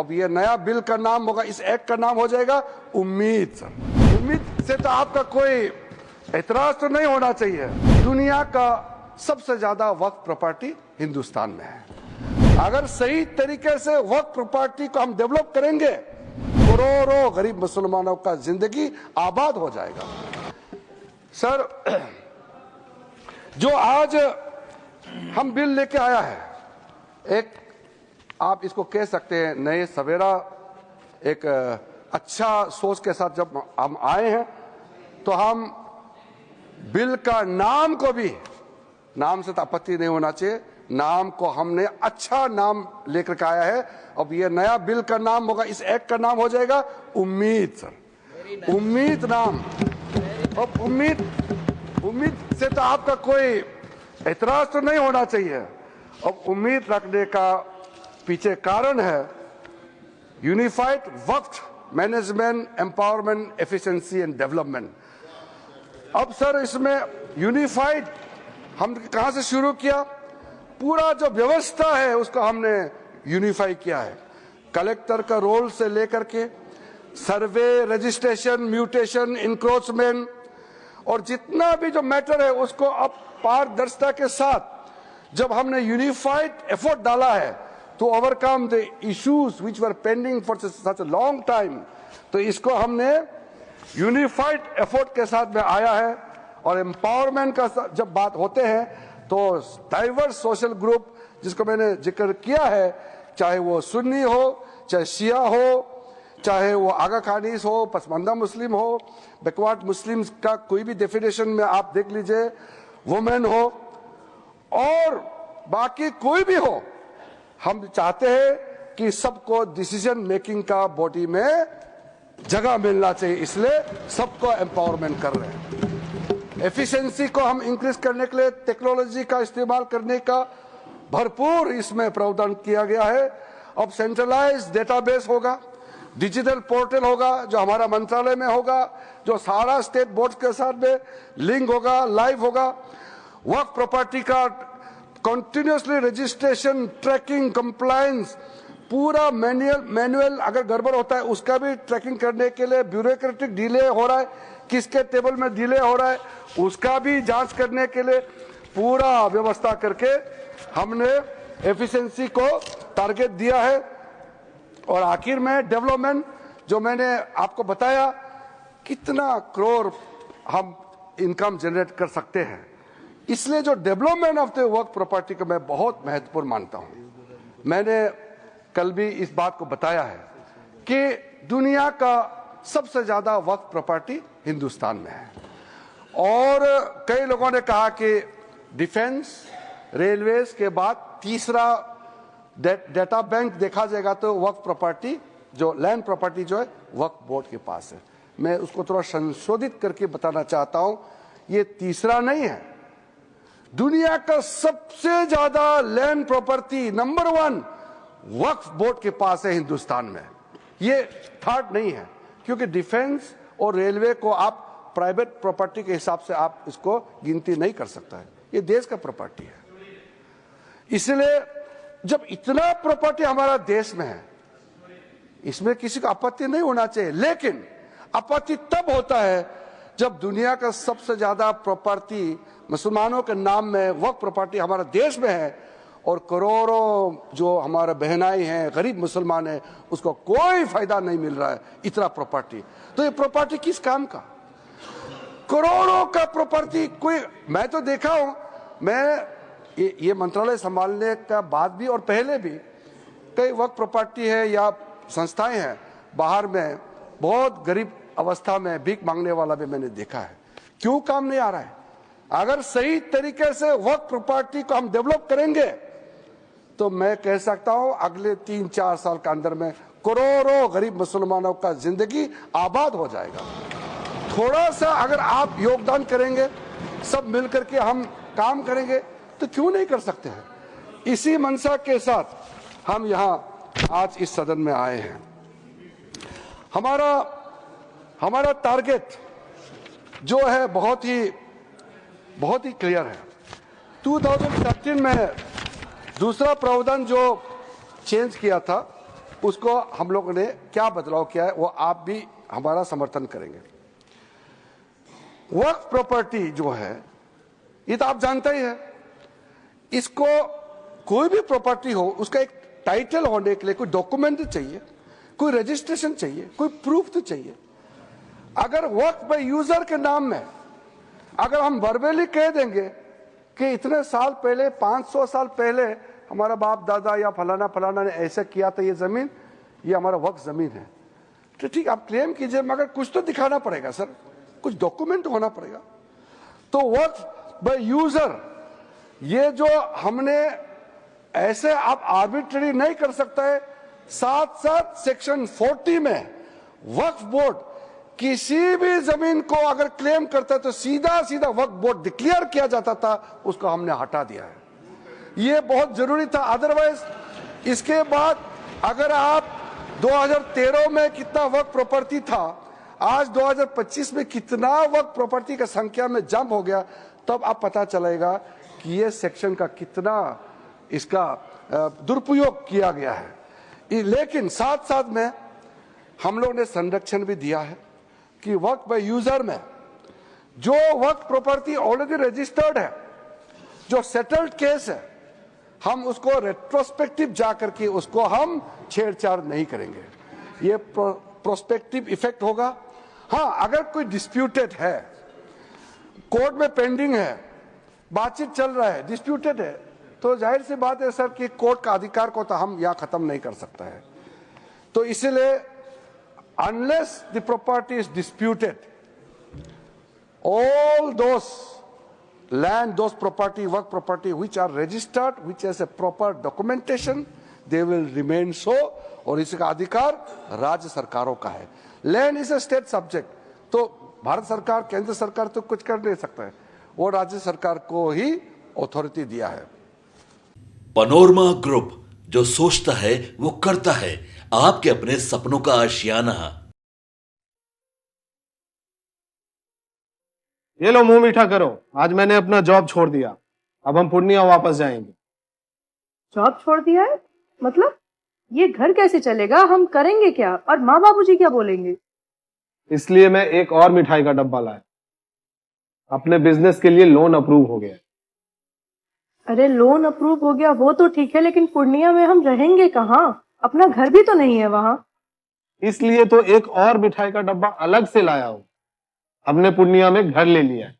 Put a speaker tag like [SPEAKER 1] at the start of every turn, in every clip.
[SPEAKER 1] अब ये नया बिल का नाम होगा, इस एक्ट का नाम हो जाएगा उम्मीद। उम्मीद से तो आपका कोई एतराज तो नहीं होना चाहिए। दुनिया का सबसे ज्यादा वक्फ प्रॉपर्टी हिंदुस्तान में है। अगर सही तरीके से वक्फ प्रॉपर्टी को हम डेवलप करेंगे, करोड़ों गरीब मुसलमानों का जिंदगी आबाद हो जाएगा। सर, जो आज हम बिल लेके आया है, एक आप इसको कह सकते हैं नए सवेरा, एक अच्छा सोच के साथ जब हम आए हैं, तो हम बिल का नाम को भी, नाम से तो आपत्ति नहीं होना चाहिए, नाम को हमने अच्छा नाम लेकर के आया है। अब ये नया बिल का नाम होगा, इस एक्ट का नाम हो जाएगा उम्मीद। सर, उम्मीद नाम। अब उम्मीद से तो आपका कोई एतराज तो नहीं होना चाहिए। अब उम्मीद रखने का पीछे कारण है unified Waqf management, empowerment, efficiency and development. अब सर, इसमें यूनिफाइड हम कहां से शुरू किया? पूरा जो व्यवस्था है उसको हमने यूनिफाई किया है। कलेक्टर का रोल से लेकर के सर्वे, रजिस्ट्रेशन, म्यूटेशन, इंक्रोचमेंट और जितना भी जो मैटर है उसको अब पारदर्शिता के साथ जब हमने यूनिफाइड एफर्ट डाला है to overcome the issues which were pending for such a long time, तो इसको हमने यूनिफाइड एफर्ट के साथ में आया है। और एम्पावरमेंट का जब बात होते हैं तो डाइवर्स सोशल ग्रुप जिसको मैंने जिक्र किया है, चाहे वो सुन्नी हो, चाहे शिया हो, चाहे वो आगा खानीस हो, पसमानदा मुस्लिम हो, बैकवर्ड मुस्लिम्स का कोई भी डेफिनेशन में आप देख लीजिए, वुमेन हो और बाकी कोई भी हो, हम चाहते हैं कि सबको डिसीजन मेकिंग का बॉडी में जगह मिलना चाहिए, इसलिए सबको एम्पावरमेंट कर रहे हैं। एफिशिएंसी को हम इंक्रीज करने के लिए टेक्नोलॉजी का इस्तेमाल करने का भरपूर इसमें प्रावधान किया गया है। अब सेंट्रलाइज्ड डेटाबेस होगा, डिजिटल पोर्टल होगा जो हमारा मंत्रालय में होगा, जो सारा स्टेट बोर्ड के साथ में लिंक होगा, लाइव होगा। वक्फ प्रॉपर्टी का कंटिन्यूसली रजिस्ट्रेशन, ट्रैकिंग, कंप्लायंस, पूरा मैनुअल अगर गड़बड़ होता है उसका भी ट्रैकिंग करने के लिए, ब्यूरोक्रेटिक डिले हो रहा है, किसके टेबल में डिले हो रहा है उसका भी जांच करने के लिए पूरा व्यवस्था करके हमने एफिशिएंसी को टारगेट दिया है। और आखिर में डेवलपमेंट, जो मैंने आपको बताया कितना करोड़ हम इनकम जनरेट कर सकते हैं, इसलिए जो development of the Waqf property को मैं बहुत महत्वपूर्ण मानता हूं। मैंने कल भी इस बात को बताया है कि दुनिया का सबसे ज्यादा वक्फ प्रॉपर्टी हिंदुस्तान में है। और कई लोगों ने कहा कि डिफेंस, रेलवेज के बाद तीसरा डेटा बैंक देखा जाएगा तो वक्फ प्रॉपर्टी, जो लैंड प्रॉपर्टी जो है वक्फ बोर्ड के पास है। मैं उसको थोड़ा संशोधित करके बताना चाहता हूं, ये तीसरा नहीं है। दुनिया का सबसे ज्यादा लैंड प्रॉपर्टी नंबर 1 वक्फ बोर्ड के पास है हिंदुस्तान में, ये थर्ड नहीं है। क्योंकि डिफेंस और रेलवे को आप प्राइवेट प्रॉपर्टी के हिसाब से आप इसको गिनती नहीं कर सकता है, ये देश का प्रॉपर्टी है। इसलिए जब इतना प्रॉपर्टी हमारा देश में है, इसमें किसी को आपत्ति नहीं होना चाहिए। लेकिन आपत्ति तब होता है जब दुनिया का सबसे ज्यादा प्रॉपर्टी मुसलमानों के नाम में वक्फ प्रॉपर्टी हमारे देश में है और करोड़ों जो हमारे बहनाई हैं, गरीब मुसलमान हैं, उसको कोई फायदा नहीं मिल रहा है इतना प्रॉपर्टी। तो ये प्रॉपर्टी किस काम का? करोड़ों का प्रॉपर्टी कोई, मैं तो देखा हूं, मैं ये मंत्रालय संभालने का बाद भी और पहले भी कई वक्त प्रॉपर्टी है या संस्थाएं हैं बाहर में, बहुत गरीब अवस्था में भीख मांगने वाला भी मैंने देखा है। क्यों काम नहीं आ रहा है? अगर सही तरीके से वक्त प्रॉपर्टी को हम डेवलप करेंगे तो मैं कह सकता हूं अगले 3-4 साल के अंदर में करोड़ों गरीब मुसलमानों का जिंदगी आबाद हो जाएगा। थोड़ा सा अगर आप योगदान करेंगे, सब मिलकर के हम काम करेंगे तो क्यों नहीं कर सकते हैं। इसी मंशा के साथ हम यहां आज इस सदन में आए हैं। हमारा टारगेट जो है बहुत ही क्लियर है। 2013 में दूसरा प्रावधान जो चेंज किया था उसको हम लोगों ने क्या बदलाव किया है वो आप भी हमारा समर्थन करेंगे। वक्फ प्रॉपर्टी जो है ये तो आप जानते ही है, इसको कोई भी प्रॉपर्टी हो उसका एक टाइटल होने के लिए कोई डॉक्यूमेंट चाहिए, कोई रजिस्ट्रेशन चाहिए, कोई प्रूफ तो चाहिए। अगर वक्फ बाय यूजर के नाम में अगर हम वर्बली कह देंगे कि इतने साल पहले 500 साल पहले हमारा बाप दादा या फलाना फलाना ने ऐसे किया था, ये जमीन ये हमारा वक्फ जमीन है, तो ठीक आप क्लेम कीजिए, मगर कुछ तो दिखाना पड़ेगा सर, कुछ डॉक्यूमेंट होना पड़ेगा। तो वक्फ बाय यूजर ये जो हमने ऐसे आप आर्बिट्ररी नहीं कर सकता है। साथ साथ सेक्शन 40 में वक्फ बोर्ड किसी भी जमीन को अगर क्लेम करता है तो सीधा सीधा वक्फ बोर्ड डिक्लेयर किया जाता था, उसको हमने हटा दिया है। ये बहुत जरूरी था। अदरवाइज इसके बाद अगर आप 2013 में कितना वक्फ प्रॉपर्टी था, आज 2025 में कितना वक्फ प्रॉपर्टी का संख्या में जंप हो गया, तब आप पता चलेगा कि ये सेक्शन का कितना इसका दुरुपयोग किया गया है। लेकिन साथ साथ में हम लोग ने संरक्षण भी दिया है कि वक्फ बाय यूजर में जो वक्फ प्रॉपर्टी ऑलरेडी रजिस्टर्ड है, जो सेटल्ड केस है, हम उसको रेट्रोस्पेक्टिव जाकर के उसको हम छेड़छाड़ नहीं करेंगे। ये प्रोस्पेक्टिव इफेक्ट होगा। हाँ, अगर कोई डिस्प्यूटेड है, कोर्ट में पेंडिंग है, बातचीत चल रहा है, डिस्प्यूटेड है, तो जाहिर सी बात है सर कि कोर्ट का अधिकार को तो हम यहां खत्म नहीं कर सकता है। तो इसलिए unless the property is disputed, all those land, those property, work property which are registered, which has a proper documentation, they will remain so, और इसका अधिकार राज्य सरकारों का है। Land is a state subject, तो भारत सरकार, केंद्र सरकार तो कुछ कर नहीं सकता है, वो राज्य सरकार को ही अथॉरिटी दिया है।
[SPEAKER 2] पैनोरमा ग्रुप, जो सोचता है वो करता है, आपके अपने सपनों का आशियाना।
[SPEAKER 3] ये लो मुंह मीठा करो, आज मैंने अपना जॉब छोड़ दिया, अब हम पूर्णिया वापस जाएंगे।
[SPEAKER 4] जॉब छोड़ दिया है? मतलब ये घर कैसे चलेगा, हम करेंगे क्या, और माँ बाबूजी क्या बोलेंगे?
[SPEAKER 3] इसलिए मैं एक और मिठाई का डब्बा लाया, अपने बिजनेस के लिए लोन अप्रूव हो गया।
[SPEAKER 4] अरे लोन अप्रूव हो गया वो तो ठीक है, लेकिन पूर्णिया में हम रहेंगे कहाँ? अपना घर भी तो नहीं है वहां।
[SPEAKER 3] इसलिए तो एक और मिठाई का डब्बा अलग से लाया हूं। हमने पूर्णिया में घर ले लिया है,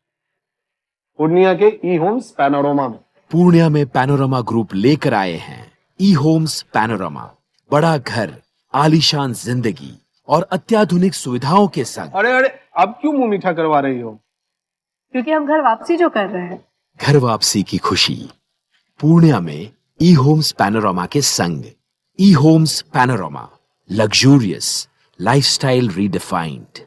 [SPEAKER 3] पूर्णिया के ई होम्स पैनोरमा में।
[SPEAKER 5] पूर्णिया में पैनोरमा ग्रुप लेकर आए हैं ई होम्स पैनोरमा, बड़ा घर, आलीशान जिंदगी और अत्याधुनिक सुविधाओं के संग।
[SPEAKER 3] अरे अरे, अब क्यों मुंह मीठा करवा रही हो?
[SPEAKER 4] क्योंकि हम घर वापसी जो कर रहे हैं।
[SPEAKER 5] घर वापसी की खुशी पूर्णिया में ई होम्स पैनोरमा के संग। ई Homes Panorama, luxurious lifestyle redefined.